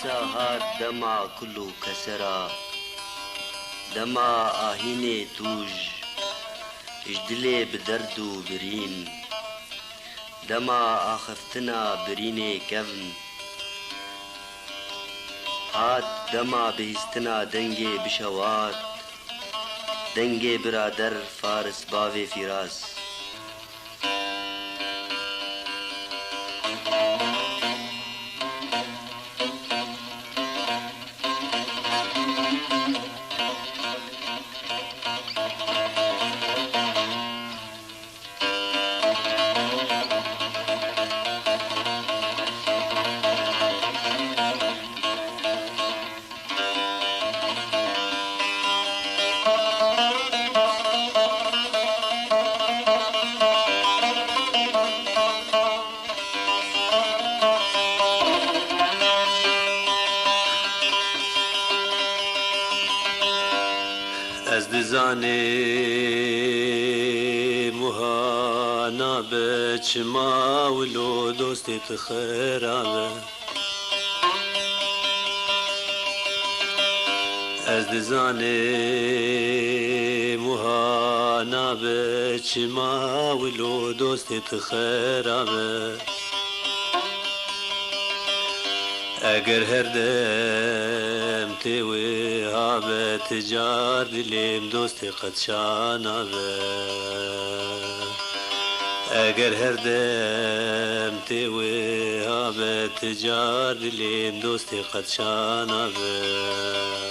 ساهات دما كله كسرا دما آهيني توج اجدلي بدرد وبرين دما آخفتنا بريني كفن هات دما بهستنا دنگي بشوات دنگي برادر فارس باوي فراس از دزانه مهانا بچما ولو دوستی تخرابه از دزانه مهانا بچما ولو دوستی تخرابه اگر هر دم تیوی ها به تجار دلیم دوستی قد شانا به اگر هر دم تیوی ها به تجار دلیم دوستی قد شانا به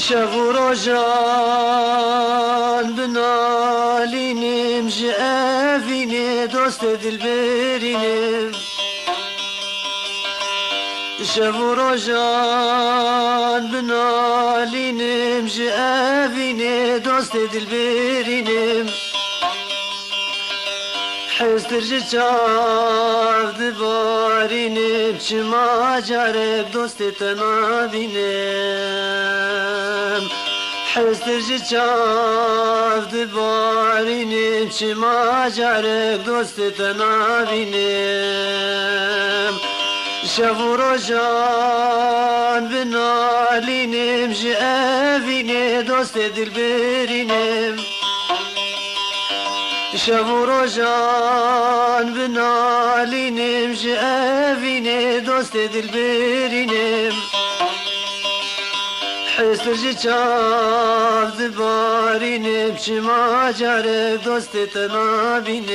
شب و روزان بنالینیم جافینه دوست دل برینیم شب و روزان بنالینیم جافینه دوست دل برینیم حستر جچاف دبارینیم چما جارب دوست تنابینیم حستر جچاف دبارینیم چما جارب دوست تنابینیم شب و روزان بنالینیم جافینه دوست دل برینیم شب و روزان بنالینیم جافینه دوست دل برینیم حستر جچاف دبارینیم چما جارب دوست تنابینیم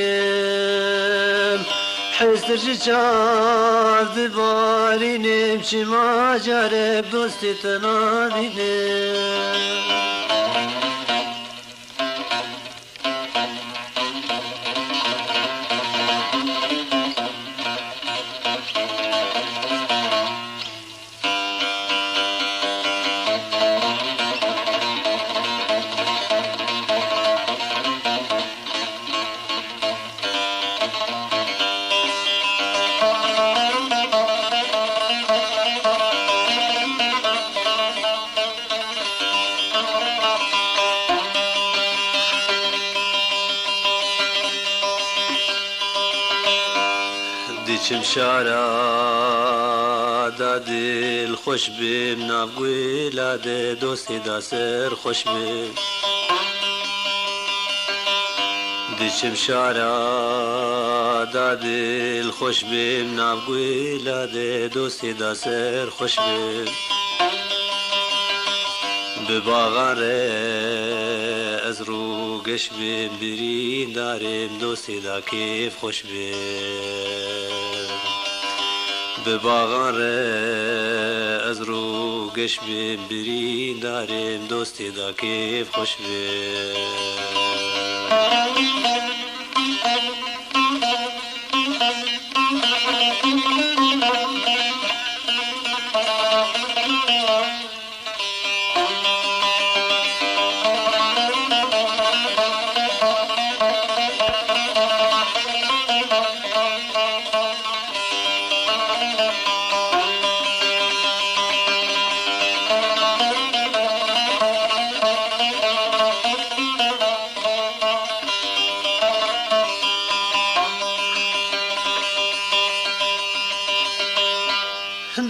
حستر جچاف دبارینیم چما جارب دوست تنابینیم دیچم شارا دا دل خوش بیم نافگوی لاده دوستی دا سر خوش بیم دیچم شارا دا دل خوش بیم نافگوی لاده دوستی دا سر خوش بیم به باغان از رو گش بیم برین داریم دوستی دا کیف خوش بیم به باغان ره از رو گش بیم برین داریم دوستی دا کیف خوش بیم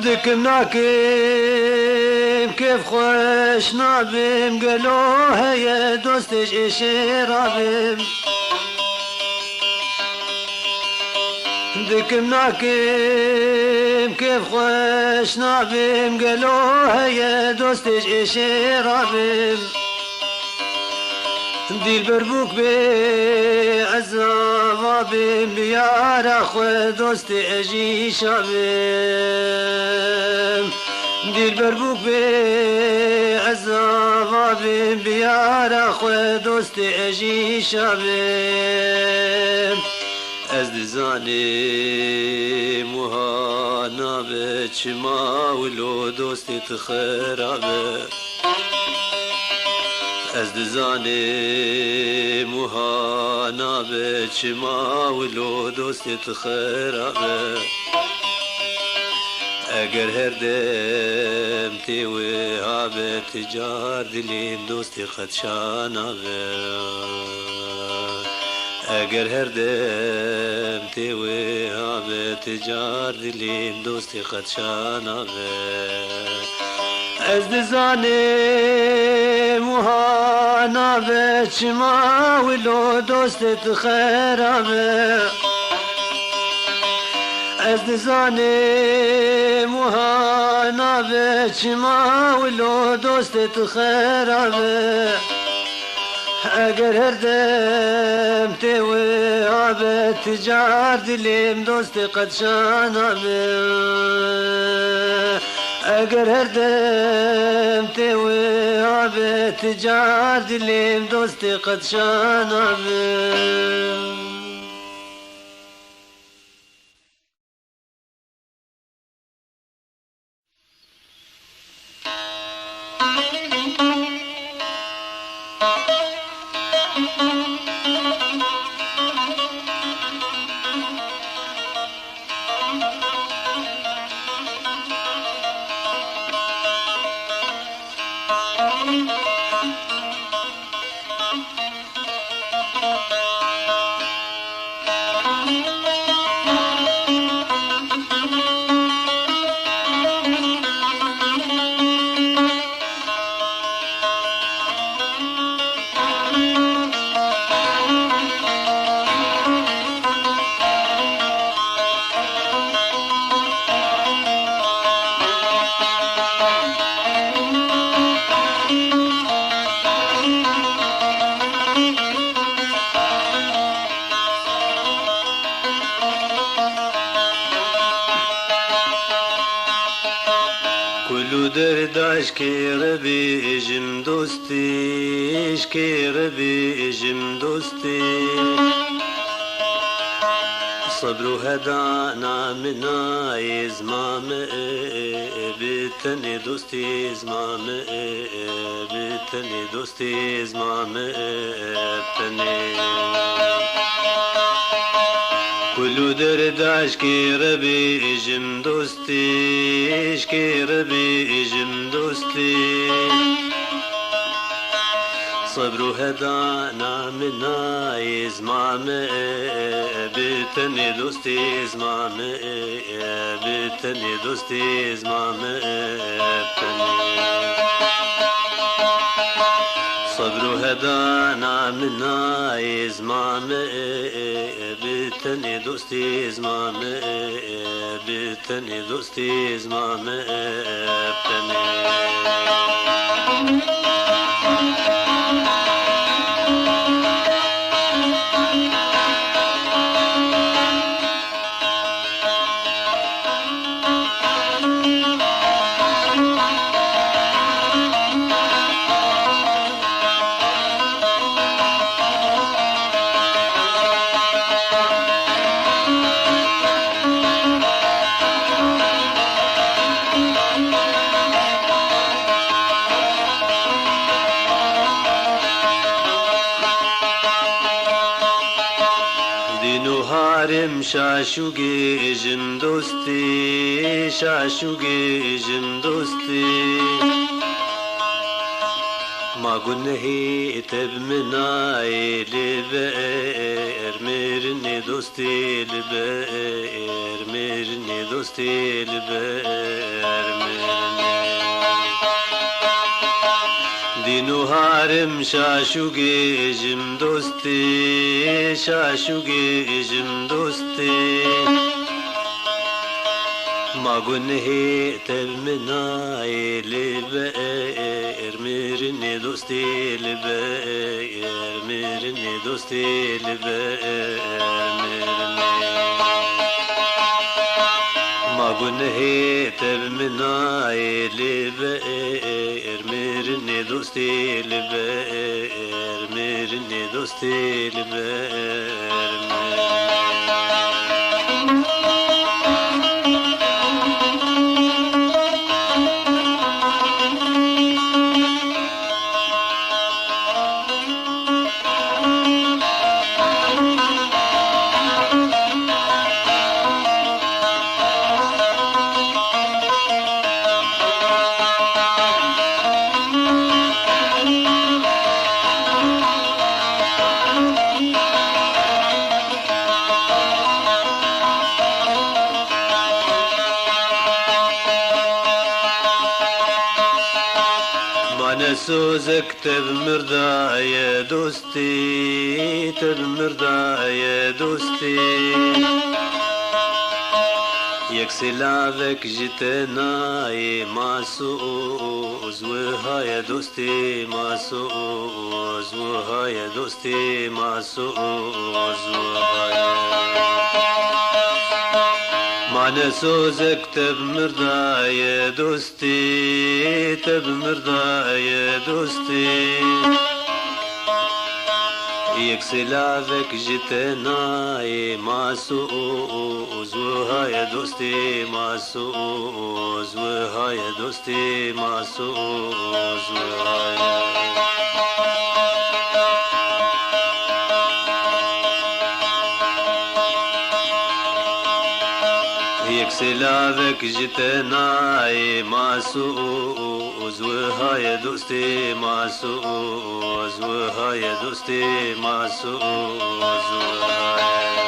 دکم ناکیم کیف خوش نابیم گلو هی دوستش اشرابیم دکم ناکیم کیف خوش نابیم گلو هی دوستش اشرابیم دیل بربوک به عذابیم بیار خود دوست اجی شابیم دیل بربوک به عذابیم بیار خود دوست اجی شابیم از دزانی مهانا به چما ولو دوستی تخرابه از دزانی مهانا به چما ولو دوستی تخرابه اگر هر دم تیوی ها به تجار دلیم دوستی خدشانا به اگر هر دم تیوی ها به تجار دلیم دوستی خدشانا به از دزانی مهانا به چما ولو دوستت خرابه از دزانی مهانا به چما ولو دوستت خرابه اگر هر دم تیوی آب تجار دلیم دوست قد شانابه اگر هر دم تیوی آب تجار دلیم دوست قد شانابه اشکی ربی جم دوستی اشکی ربی جم دوستی صبر و هدانا منا ازمام بتنی دوستی ازمام بتنی دوستی ازمام بتنی کلو درد عشقی ربی جم دوستی عشقی ربی جم دوستی صبر و هدانا منا ازمام بتنی دوستی ازمام بتنی دوستی ازمام بتنی صبر و هدانا منا ازمام بتنی دوستی ازمام بتنی دوستی ازمام بتنی هارم شاشوگی جن دوستی شاشوگی جن دوستی ما گنهی تب منای لبر مرنی دوستی لبر مرنی دوستی لبر مرنی دینو هارم شاشوگی جم دوستی شاشوگی جم دوستی ما گنهی تب منای لبر مرنی دوستی لبر مرنی دوستی لبر مرنی ما گنهی تب منای لبر مرنی دوستی لبر مرنی دوستی لبر سوزك تب مرداي دوستي تب مرداي دوستي يك سلافك جتناي معسوز وهاي دوستي معسوز وهاي دوستي معسوز وهاي معنى سوزك تب مرداي دوستي تب مرداي دوستي يك سلافك جتناي معسوز وهاي دوستي معسوز وهاي دوستي معسوز وهاي يك سلافك جتناي معسوز وهاي دوستي معسوز وهاي دوستي معسوز وهاي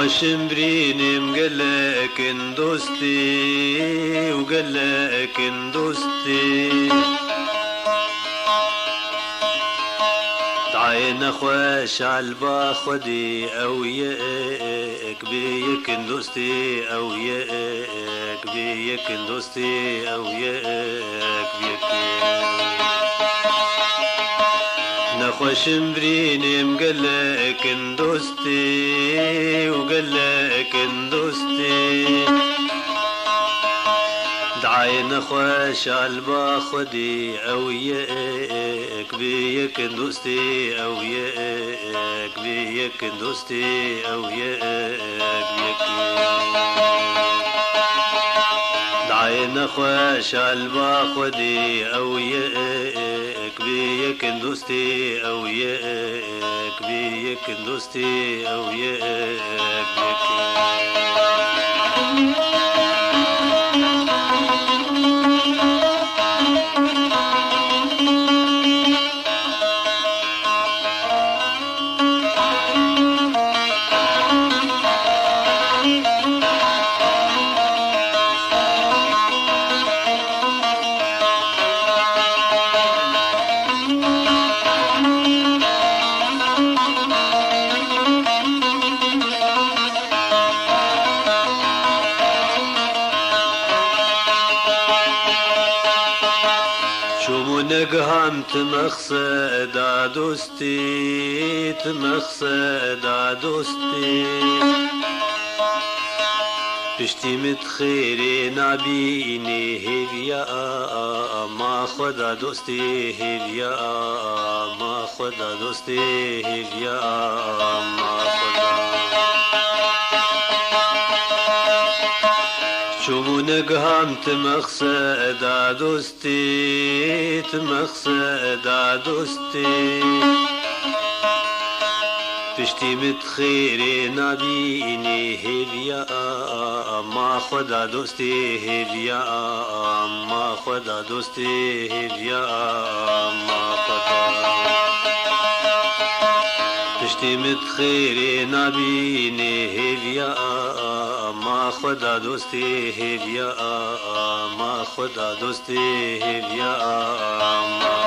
خوشم برينم قالك دوستي وقالك دوستي تعين خوش عالبا خدي او ياك بيك دوستي او ياك بيك دوستي او ياك بيك نخوشم برينم قالك دوستي وقالك دوستي دعاي نخوش عالبا خدي او ياك بيك دوستي او ياك بيك دوستي او ياك بيك دعاي نخوش عالبا خدي او ياك بيك دوستي او ياك بيك دوستي او ياك بيك شومو نگهم تمخصد دوستی تمخصد دوستی پشتی متخیری نبینی هیویا ما خدا دوستی هیویا ما خدا دوستی هیویا ما خدا شومو نگهم تمخصد دوستی تمخصد دوستی پشتی متخیری نبینی هیویا ما خدا دوستی هیویا ما خدا دوستی هیویا ما خدا پشتی متخیری نبینی هیویا ما خدا دوستی هیویا ما خدا دوستی هیویا ما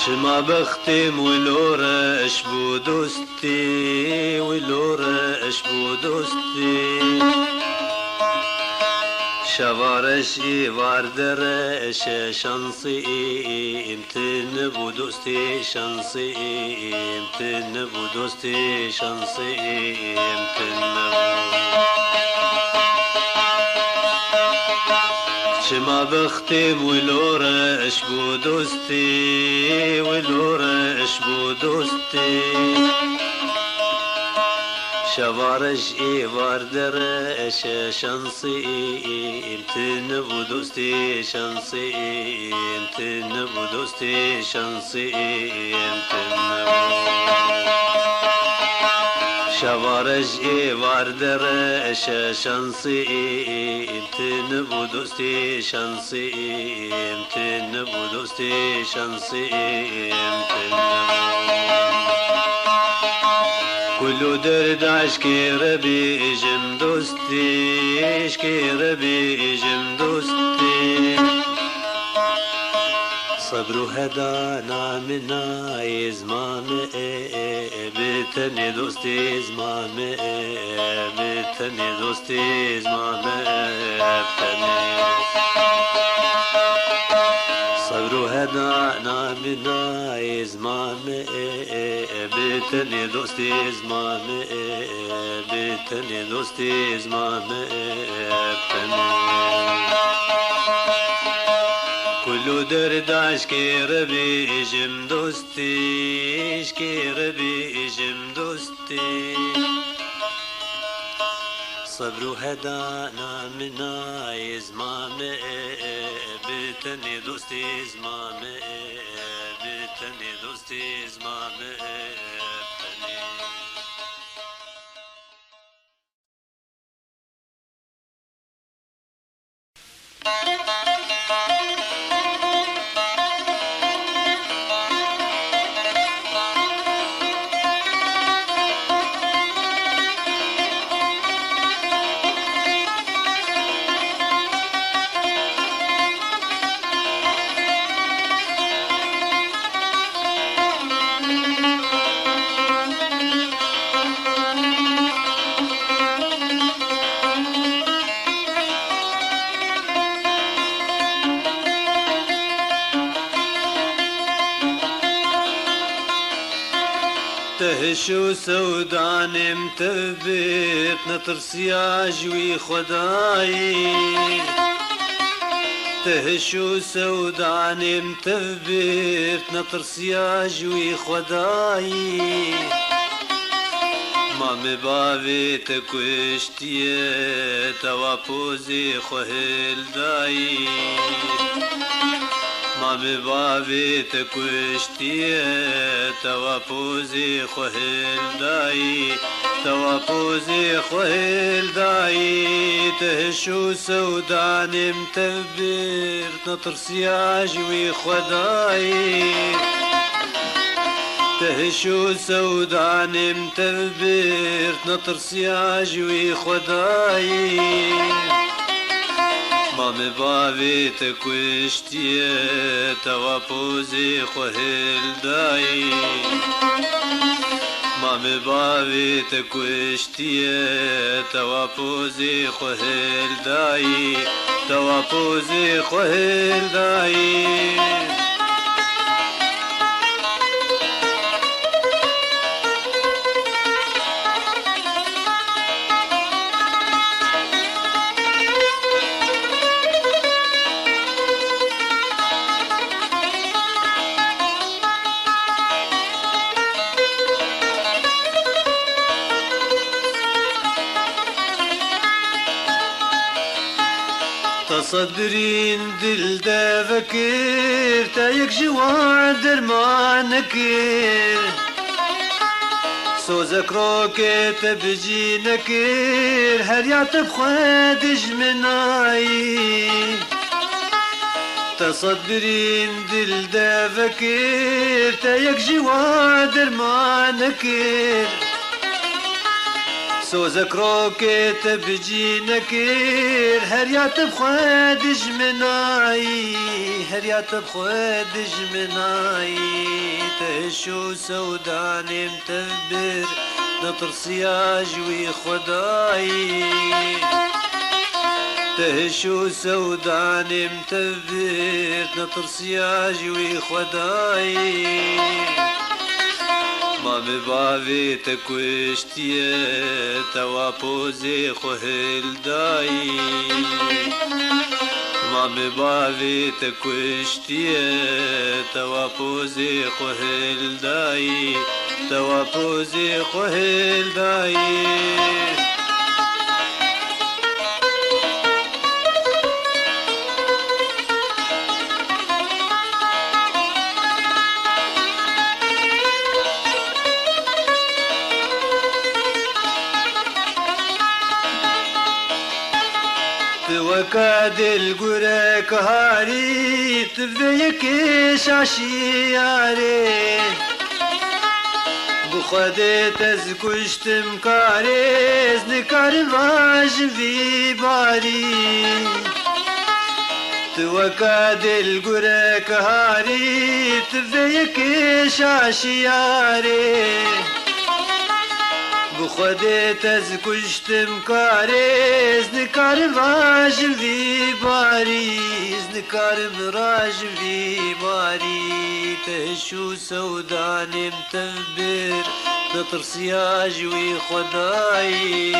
چما بختم ولورش بو دوستی ولورش بو دوستی شوارش واردرش شانسی امتن بو دوستی شانسی امتن بو دوستی شانسی امتن چما بختم ولورش بو دوستی ولورش بو دوستی شوارش واردرش شانسی امتن بو دوستی شانسی امتن بو دوستی شانسی امتن شوارش واردرش شانسی امتن بو دوستی شانسی امتن بو دوستی شانسی امتن کلو درد عشقی ربی جم دوستی عشقی ربی جم دوستی صبر و هدا نامنا ازمام بتنی دوستی ازمام بتنی دوستی ازمام بتنی صبر و هدا نامنا ازمام بتنی دوستی ازمام بتنی دوستی ازمام بتنی کلو درد عشقی ربی جم دوستی عشقی ربی جم دوستی صبر و هدا نامنا ازمام بتنی دوستی ازمام بتنی دوستی ازمام بتنی تهشو سودانم تبت نطرسيا جوي خداي تهشو سودانم تبت نطرسيا جوي خداي ما مباوي تكوشتيه توا بوزي خوهل داي ما مباوي تكوشتيه توا بوزي خوهل داي توا بوزي خويل داي تهشو سودان متبر نطر سياجوي خداي تهشو سودان متبر نطر سياجوي خداي مامي بابي تكوشتيه توا بوزي خويل داي مامي بابي تكوشتيه توا بوزي خويل داي توا بوزي خويل داي تصدرين دل دا فكر تايك جوا درما نكر سوزك روكي تبجي نكر هل يعتب خادج مناي تصدرين دل دا فكر تايك جوا درما نكر سوزك روكي تبجي نكير هريات بخادج مناي هريات بخادج مناي تهشو سوداني متبر نطر سياجوي خداي تهشو سوداني متبر نطر سياجوي خداي مامي بابي تكوشتيه توا بوزي خويل داي مامي بابي تكوشتيه توا بوزي خويل داي توا بوزي خويل داي وكاد القرى كهاري تبيك شاشياري بخدي تزكشت مكاريز نكار الراج في باري توكاد القرى كهاري تبيك شاشياري بخدي تزكشت مكاريز نكار راج في باريز نكار راج في باري تهشو سودان متبر نطر سياجوي خداي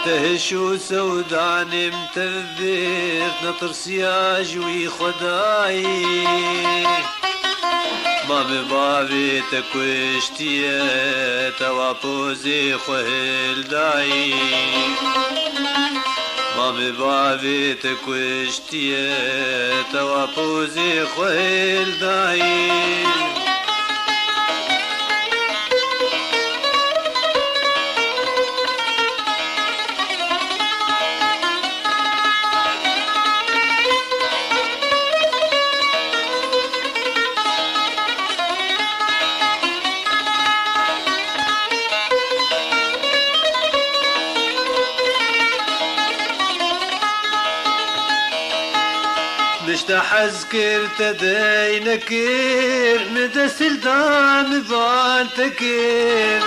تهشو سودان متبر نطر سياجوي خداي مامي بابي تكوشتيه توا بوزي خويل داي مامي بابي تكوشتيه توا بوزي خويل داي مشتحز كرت دينكر مدسل دام بانتكر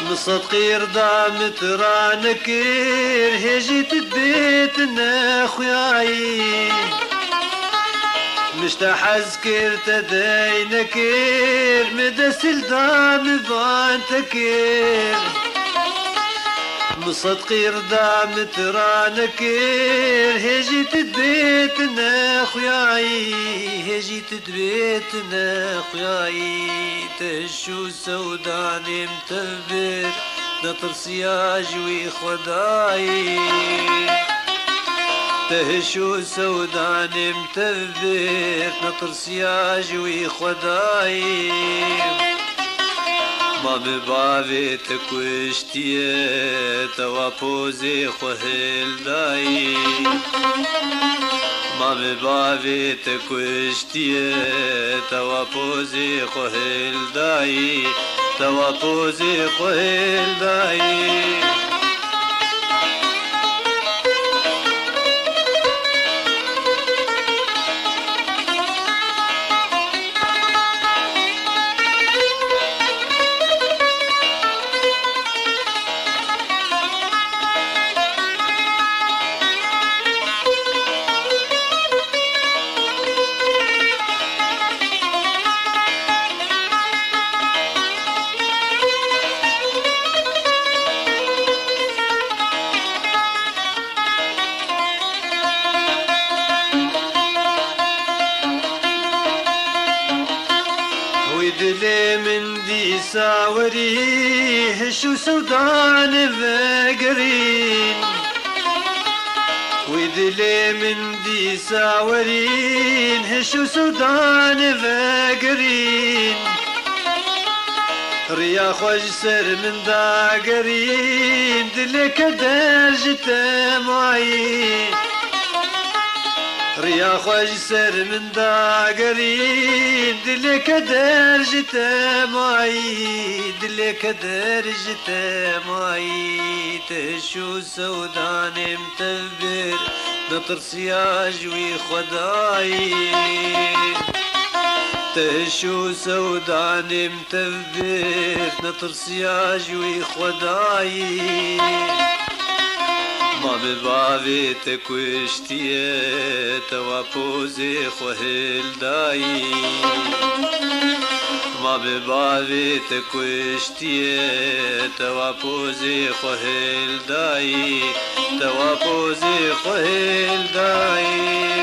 مصدقير دام ترانكر هجيت بيتنا خوياي مشتحز كرت دينكر مدسل دام بانتكر مصدقي ردام ترانكر هجيت بيتنا خوياي هجيت بيتنا خوياي تهشو سوداني متبر نطر سياجوي خداي تهشو سوداني متبر نطر سياجوي خداي ما بباوی تکوشتیه توا پوزی خوهل دایی ما بباوی تکوشتیه توا پوزی خوهل دایی توا پوزی خوهل دایی دلي من دي ساوري هشو سودان فقرين ودلي من دي ساورين هشو سودان فقرين ريا خوش سر من داقرين دلي كدرجة معين ريا خوش سر من داقرين دلك درجة معي دلك درجة معي تشو سودان متبر نطر سياج وخداي تشو سودان متبر نطر سياج وخداي ما بباوی تکوشتیه توا پوزی خوهل دایی ما بباوی تکوشتیه توا پوزی خوهل دایی توا پوزی خوهل دایی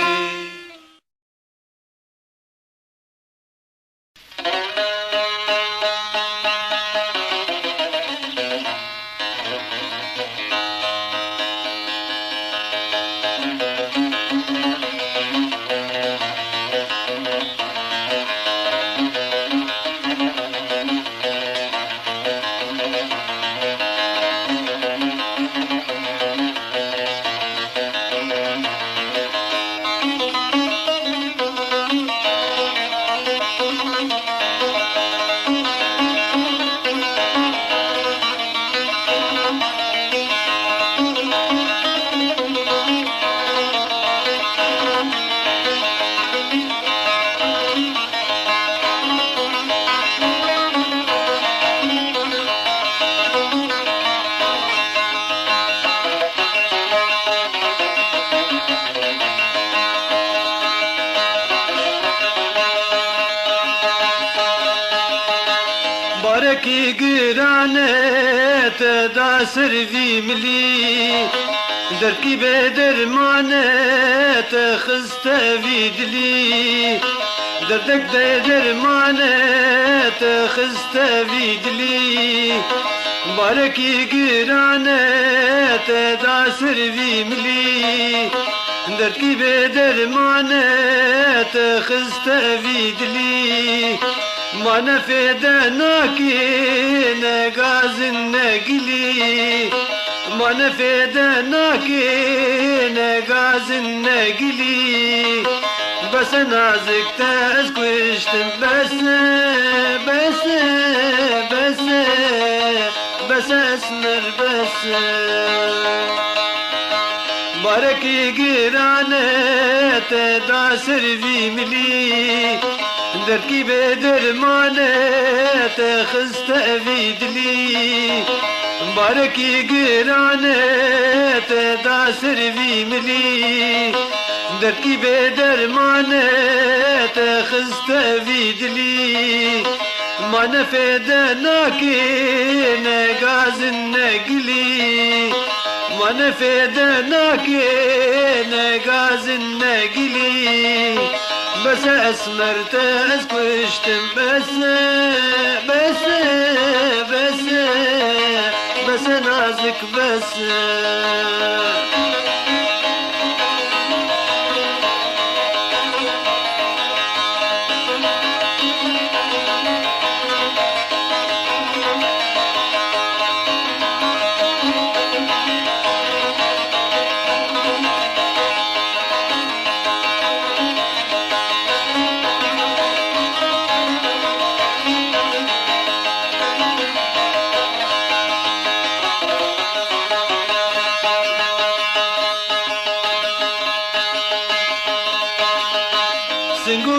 باركي قرانت دا سرفي ملي دركي بدر مانت خست في دلي دردك بدر مانت خست في دلي باركي قرانت دا سرفي ملي دركي بدر مانت خست في دلي ما نفدناك نغاز النقلي ما نفدناك نغاز النقلي بس نازك تسكشت بس بس بس بس اسمر بس باركي قرانت دا سرفي ملي دركي بدر مانت خست في دلي باركي قرانت دا سرفي ملي دركي بدر مانت خست في دلي ما نفدناك نغاز النقلي ما نفدناك نغاز النقلي بس اسمرت اسكشتم بس بس بس بس نازك بس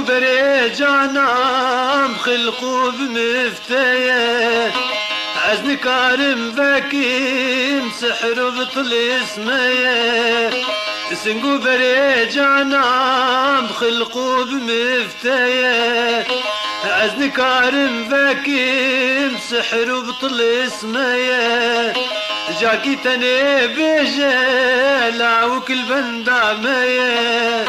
بري جانام خلقو بمفتايا عزن كارم باكيم سحر بطل اسمايا سنقو بري جانام خلقو بمفتايا عزن كارم باكيم سحر بطل اسمايا جاكي تاني بجلا وكل بندا مايا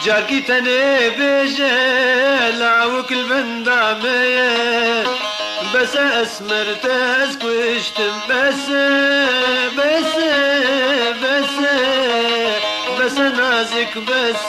جاكي تاني بجلا وكل بندا مايا بس اسمر تسكوشتم بس بس بس بس نازك بس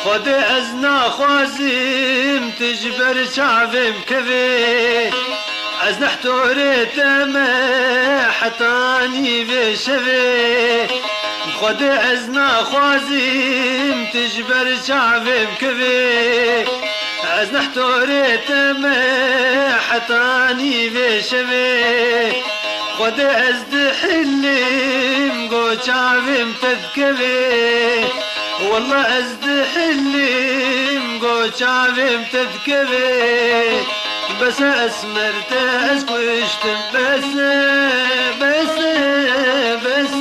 خود ازنا خوازم تجبر شعبم كذي از نحتوري تما حتاني بشبي خود ازنا خوازم تجبر شعبم كذي از نحتوري تما حتاني بشبي خود از دحلم قو شعبم تذكبي والله ازد حلم قو شعبم تذكري بس اسمرت اسكوشتم بس بس بس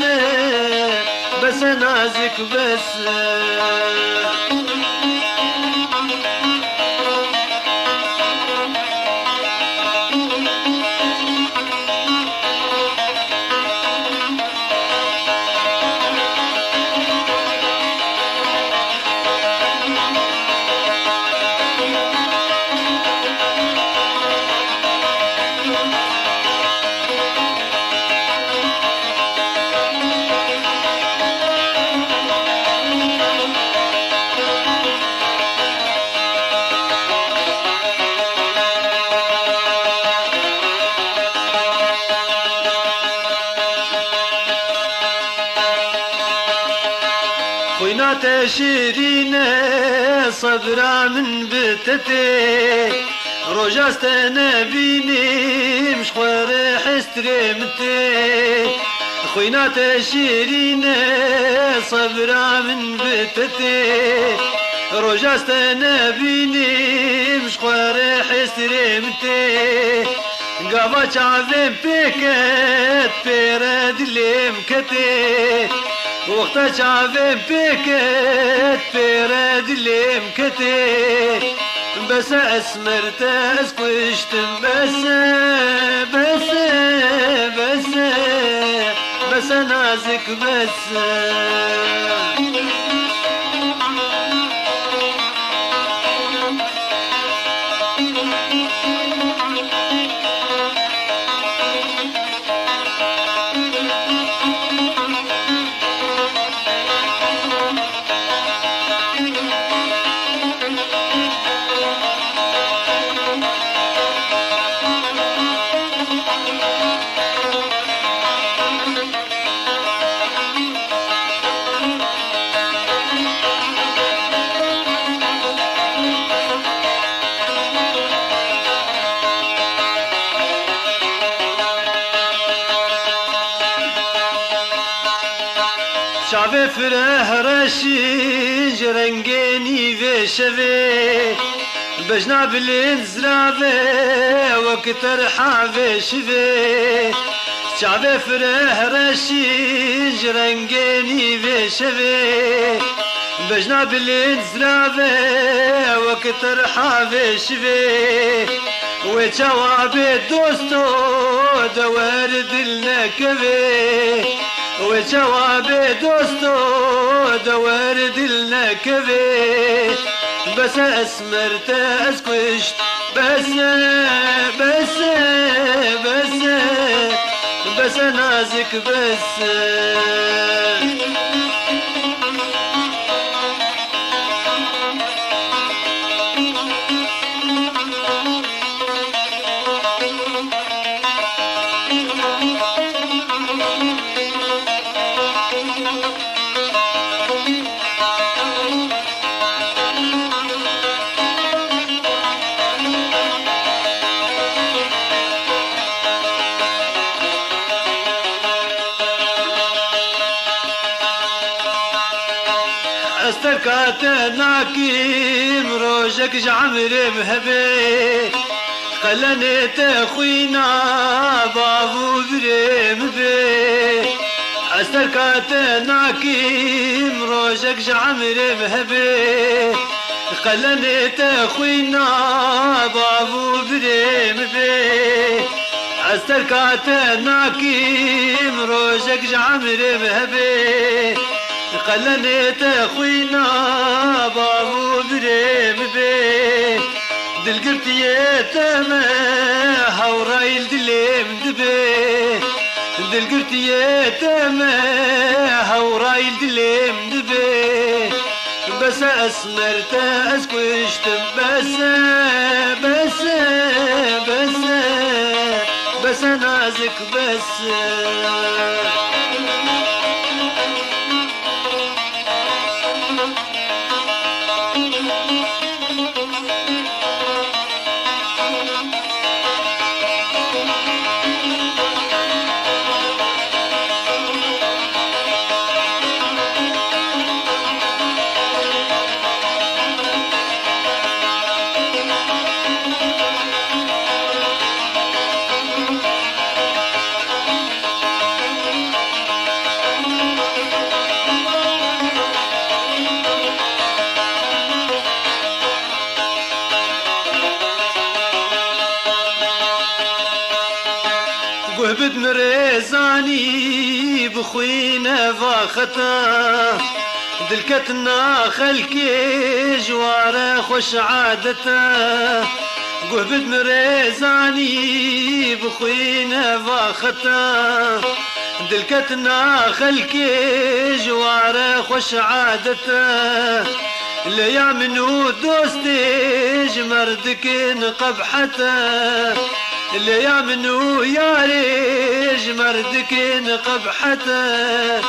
بس نازك بس خوينات شيرين صبرا من بتتي رجاست نبيني مش خوار حستري متي خوينات شيرين صبرا من بتتي رجاست نبيني مش خوار حستري متي قابا شعبين بيكت بيرد اللي مكتي وقتا شعبين بيكت بيرد اللي مكتي بس اسمرت اسكوشتم بس بس بس بس نازك بس شعب فره رشيج رنجيني في شبي بجنا بالانزرابي وكتر حافي شبي شعب فره رشيج رنجيني في شبي بجنا بالانزرابي وكتر حافي شبي وجواب دوستو دوار دلنا كبي وجواب دوستو دوار دلنا كبي بس اسمرت اسكشت بس بس بس بس نازك بس استركات ناكيم روجك جعمر مهبي خلاني تخوينا بابو بريم بي استركات ناكيم روجك جعمر مهبي خلاني تخوينا بابو بريم بي استركات ناكيم روجك جعمر مهبي خلاني تخوينا بابو بريم بي دلقرت يتما هورايل دليم دبي دلقرت يتما هورايل دليم دبي بس اسمرت اسكوشتم بس بس بس بس نازك بس قهبت مريزاني بخوينا فاختا دلكتنا خلكي جواره خوش عادتا قهبت مريزاني بخوينا فاختا دلكتنا خلكي جواره خوش عادتا ليا منو دوستي جمردك قبحتا ليا منو يا ريج مردك قبحته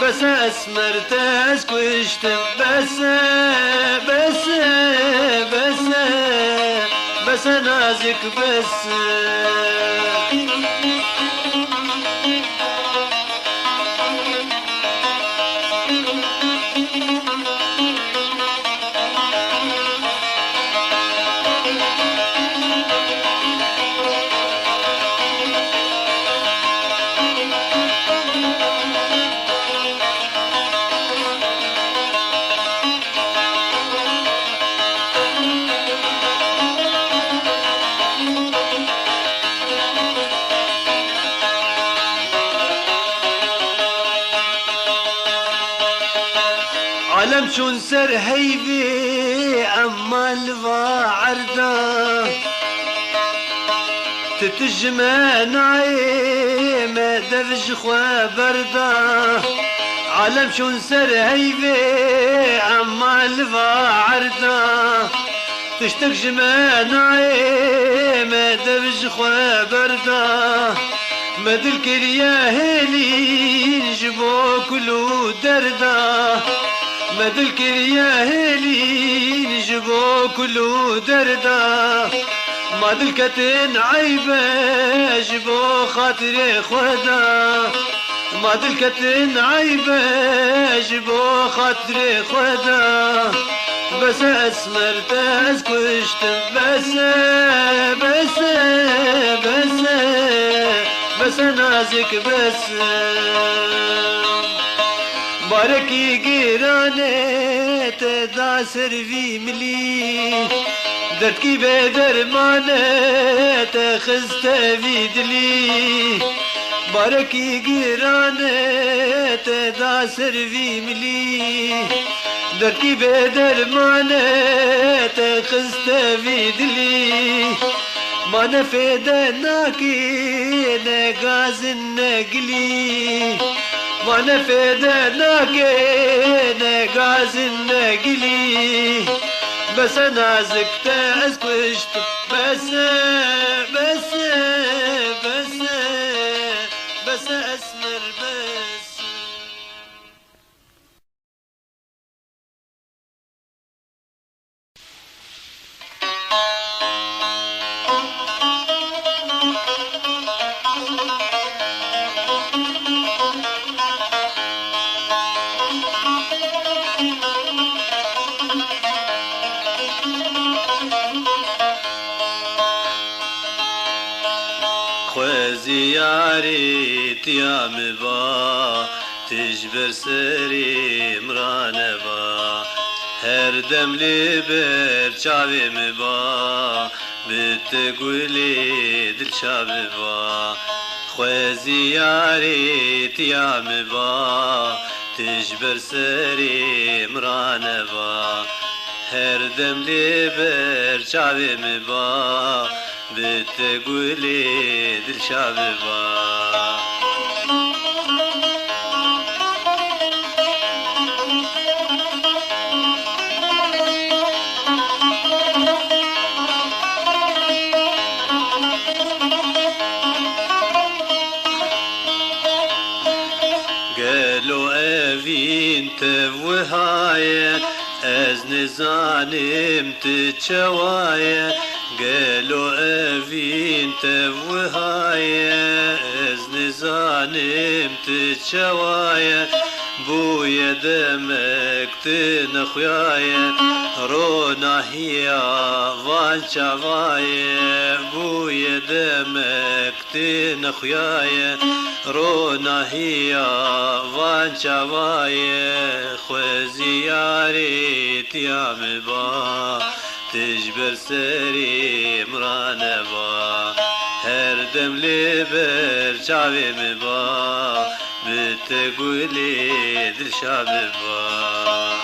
بس اسمرت اسكوشتم بس بس بس بس نازك بس عالم شون سر هيبي اما الفا عردا تتجمع نعيم دفج خوا بردا عالم شون سر هيبي اما الفا عردا تشتك جمع نعيم دفج خوا بردا مدل كريا هيلي جبو كلو دردا مدل كريا هيلي نجبو كلو دردا مدل كتن عيبه جبو خاطري خدا مدل كتن عيبه جبو خاطري خدا بس اسمرت اسكشتم بس بس بس بس نازك بس باركي گیرانه تدا سروی ملی دردکی به درمانه تخست ویدلی باركي گیرانه تدا سروی ملی دركي بدرمانه تخست في دلي ما نفيد ناكي نغاز النقلي ما نفيد ناكي نغاز النقلي بس انا زكت اسكشت بس بس بس بس اسمر بس زيارت يا مبا تجبر سري مرانبا هر دم لبر شعبي مبا بتقولي دل شعبي با خوي زيارت يا مبا تجبر سري مرانبا هر دم لبر شعبي مبا بتقولي دل شعبي با قالوا أفين تبوهاية أزن زانم تتشواية قالوا أفين تبوهاية أزن زانم تتشواية بويا دمك تنخياية رونا هي فان شعواية بويا دمك تنخياية رونا هي فان شعواية خوزيارت يا مبا تجبر سري مرانبا هر دم لبر شعبي مبا بتقولي دل شعبي با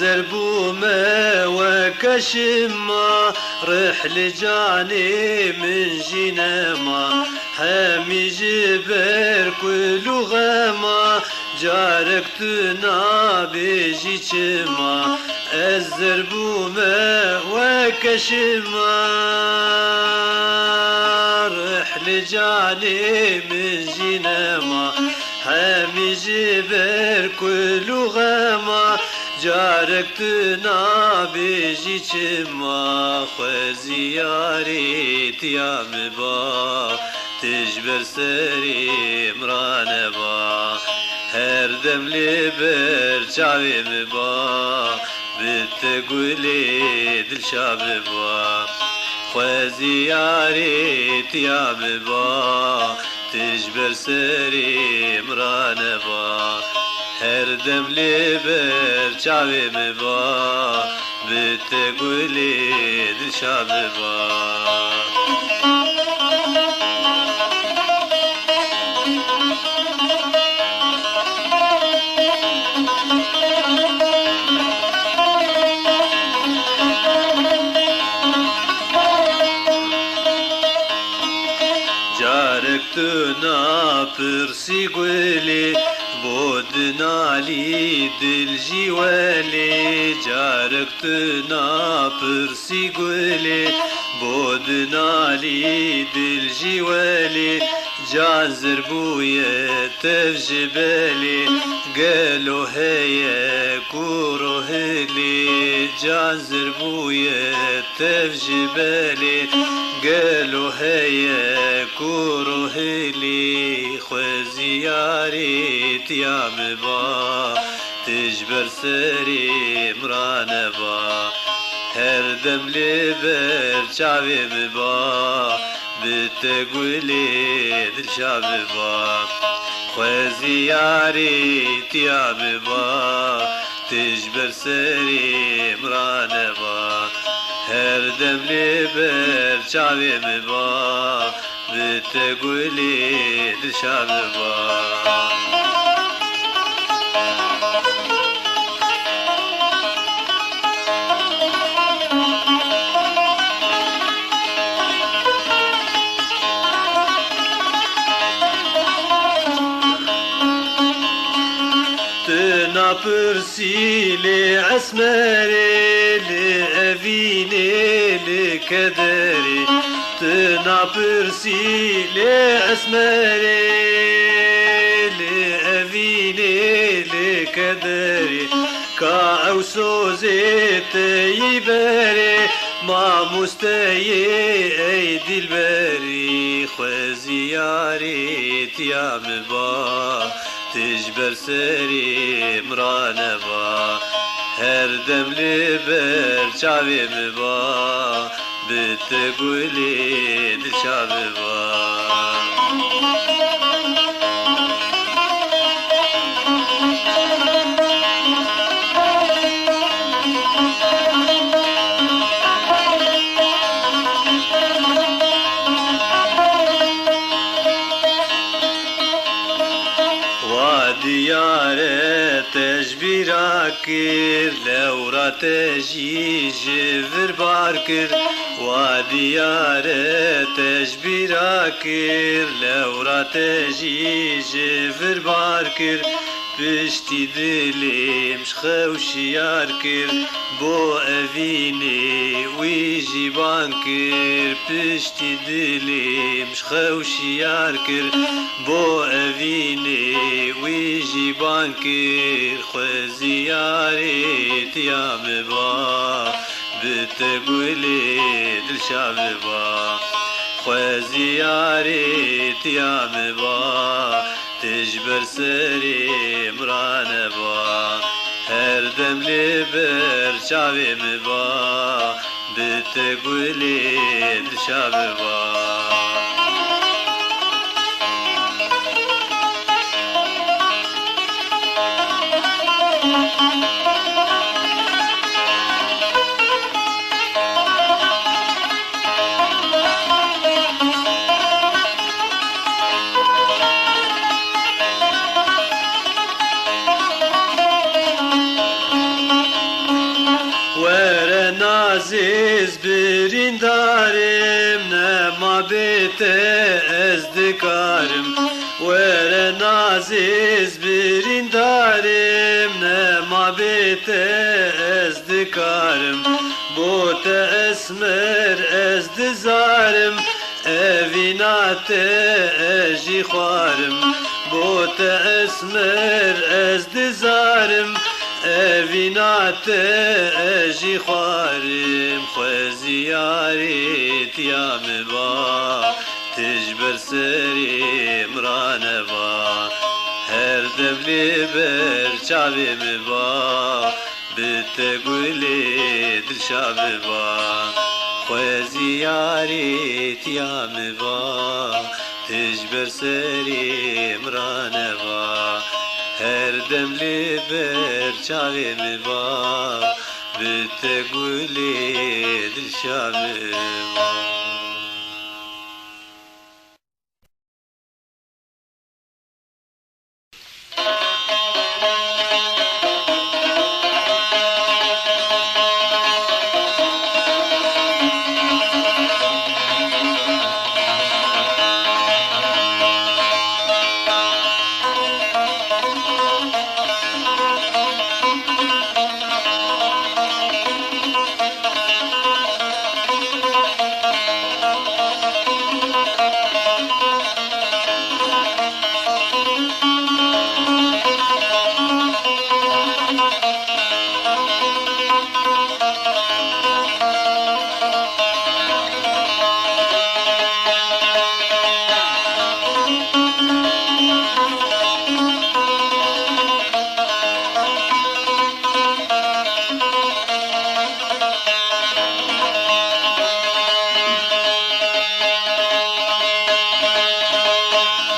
الزربومة وكشمة رحل جاني من جنما حامي جبر كل غما جارك تنابي جيشما الزربومة وكشمة رحل جاني من جنما حامي جبر كل غما جارك تنابي جيشما خوزيارت يا مبا تجبر سري مرانبا هر دم لبر شعبي مبا بتقولي دل شعبي با خوزيارت يا مبا تجبر سري مرانبا هر دم لبر شعبي مبا بتقولي دل شعبي با جارك تنا برسي قولي بودنا لي دل جوالي جارك تنا برسي قولي بودنا لي دل جوالي جازر بويا تفجبالي قالوا هيا كورو هلي جازر بويا تفجبالي قالوا هيا كورو هلي خوزيارت يا مبا تجبر سري مرانبا هر دم لبر چاوی ببا بتقولي دل شاببا خوزي ياري تيا ببا تجبر سري مرانبا هر دم لبر چاوی ببا بتقولي دل شاببا نابرسي لعسمري لأفيني لكدري تنابرسي لعسمري لأفيني لكدري كأوسو زيت يبري ما مستي أيدي البري خوزياري تيام با تجبر سري مرانبا هر دم لبر چاوي مبا بتقولي دل شاببا ديارة تجبيرا كير لورا تجي جفر باركر وديارة تجبيرا كير لورا تجي جفر باركر بشتي دلي مش خوشي ياركر بو أفيني ويجي بانكر بشتي دلي مش خوشي ياركر بو أفيني ويجي بانكر خوزياري تيام با بتقولي دل شاببا خوزياري تيام با تجبر سري مرانبا هر دم لبر شاوي مبا بتقولي دل شاببا عزیز بریندارم نما بیت از دکارم ور نازیز بریندارم نما بیت از دکارم بوت اسمر از دزارم اوینات اجی خوارم بوت اسمر از دزارم اوینات اجی خوارم خوزیاری تیام با تجبر سری مرانه با هر دبلی بر چاویم با بتگولی دل شاوی با خوزیاری تیام با تجبر سری مرانه با هر دم لبر چاوی با بتگولی دل شاوی با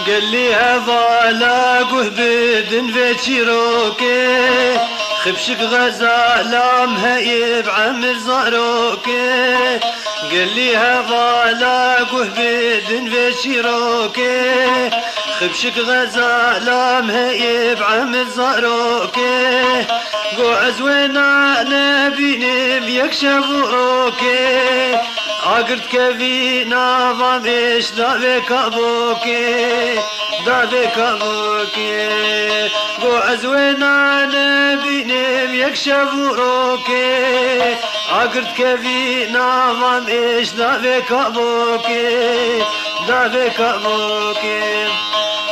قال لي هذا لا قهبد في تشيروكي خبشك غزالة مهيب عمر زاروكي قال لي هذا لا قهبد في تشيروكي خبشك غزالة مهيب عمر زاروكي قو عزونا نبيني يكشفوكي عقرت كفي نظام إيش دابك أبوكي دابك أبوكي قو عزونا نبيني يكشفوكي عقرت كفي نظام إيش دابك أبوكي دابك أبوكي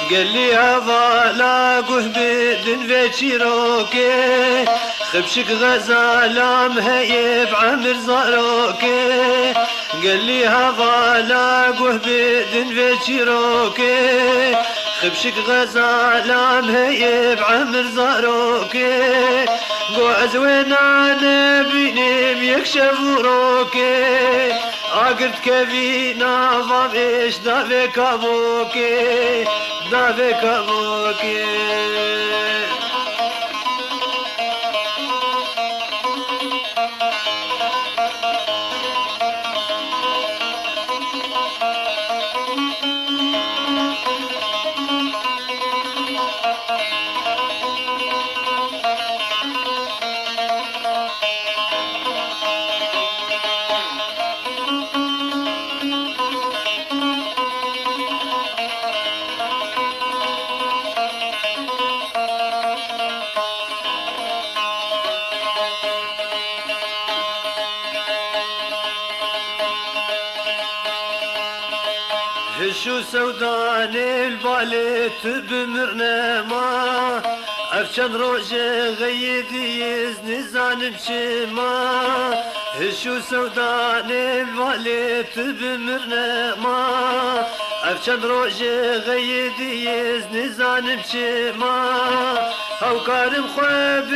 قال لي هذا لا قهبد في تشيروكي خبشك غزالة مهيب عمر زاروكي قال لي هذا لا قهبد في تشيروكي خبشك غزالة مهيب عمر زاروكي قو عزونا نبيني يكشفوكي عقرت كفي نظام إيش دافك أبوكي دافك أبوكي هشو سودان البالت بمرنما افشان روجه غيديز نزان بشما هشو سودان البالت بمرنما افشان روجه غيديز نزان بشما هاو كارم خواب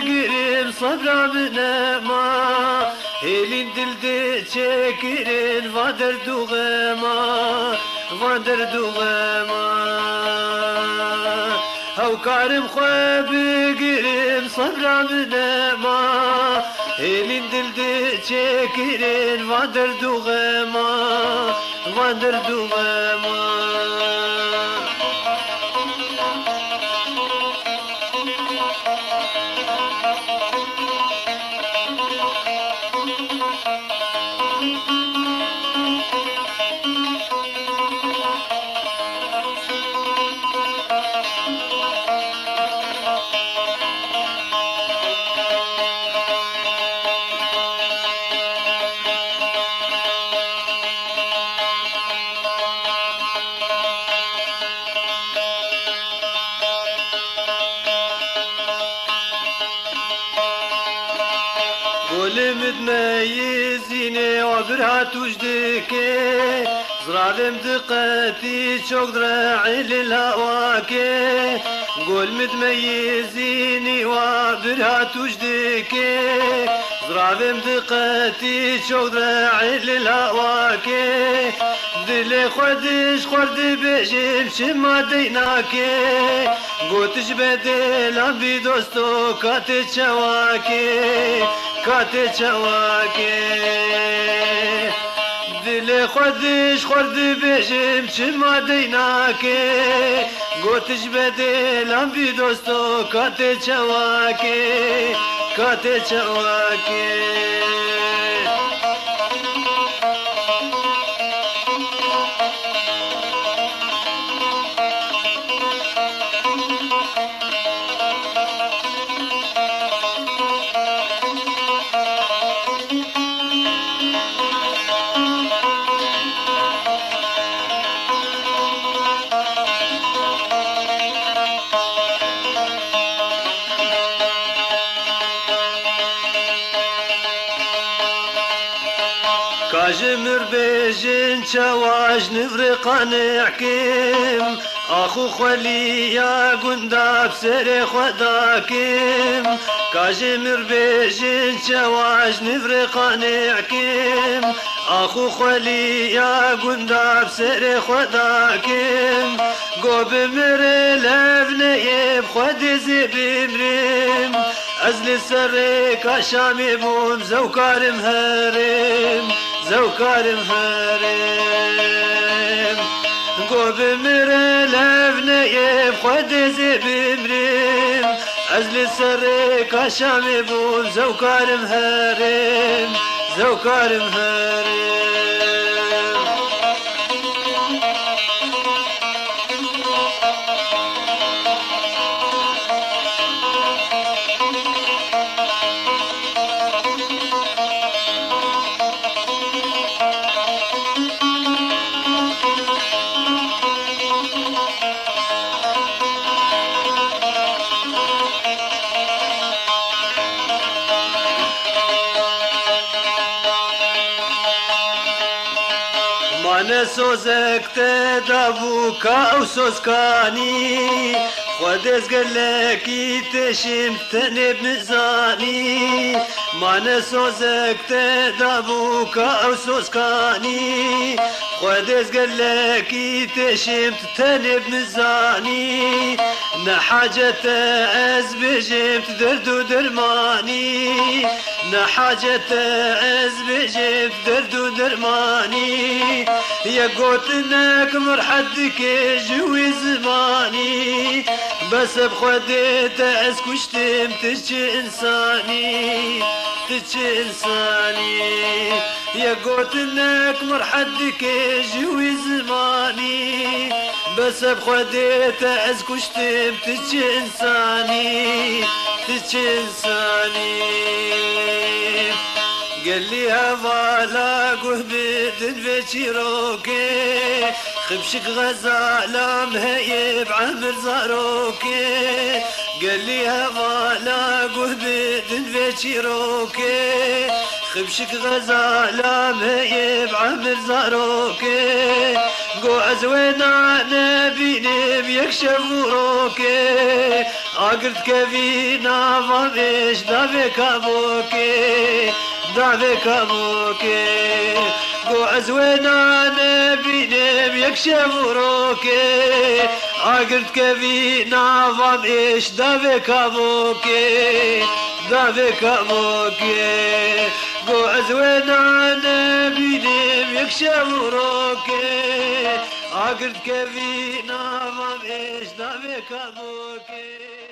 قريم صبرا بنما هيلين دلدي تشكرين فادر دوغما فادر دوغما هاو كارم خواب قريم صبرا بنما هيلين دلدي تشكرين فادر دوغما فادر دوغما متميزيني وبرهات وجدكي زرافم دقتي شوق ذراعي للهواكي قول متميزيني وبرهات وجدكي زرافم دقتي شوق ذراعي للهواكي دلي خدش خرد بجيب شما ديناكي قوتش بدلم بدوستو كاتي شواكي كاتي شواكي دلي خدش خرد بجيب شما ديناكي قوتش بدلم بدوستو كاتي شواكي كاتي شواكي كاجمر بيجن شواج نفرقان حكيم اخو خولي يا قنداب سري خداكيم كاجمر بيجن شواج نفرقان حكيم آخو خلی یا گنداب سر خدا کم گو بمر لب نیب خود زبمرم از لسر کاشامی بوم زوکارم هرم زوکارم هرم گو بمر لب نیب خود زبمرم از لسر کاشامی بوم زوکارم هرم زوکارم هرم من سوزکت دابو کا سوزکانی خودز گلکی تشم تنب مزانی من سوزکت دابو کا سوزکانی خودز گلکی تشم تنب مزانی نحاجت از بجمت درد و درمانی نحاجت از بجمت درد و درمانی يا قوتنك مرحدك جوي زماني بس بخديت اسكشتم تجي انساني تجي انساني يا قوتنك مرحدك جوي زماني بس بخديت اسكشتم تجي انساني تجي انساني قال لي هوالا قهبد بشيروكي خبشك غزالة مهيب عمر زاروكي قال لي هوالا قهبد بشيروكي خبشك غزالة مهيب عمر زاروكي قو عزوينا نبيني بيكشف وروكي عقرت كفينا فمش دابك ابوكي دعوك ابوكي قو عزوينا نبيني يكشف روكي عقرت كفينا فمش دعوك ابوكي دعوك ابوكي قو عزوينا نبيني يكشف روكي عقرت كفينا فمش دعوك ابوكي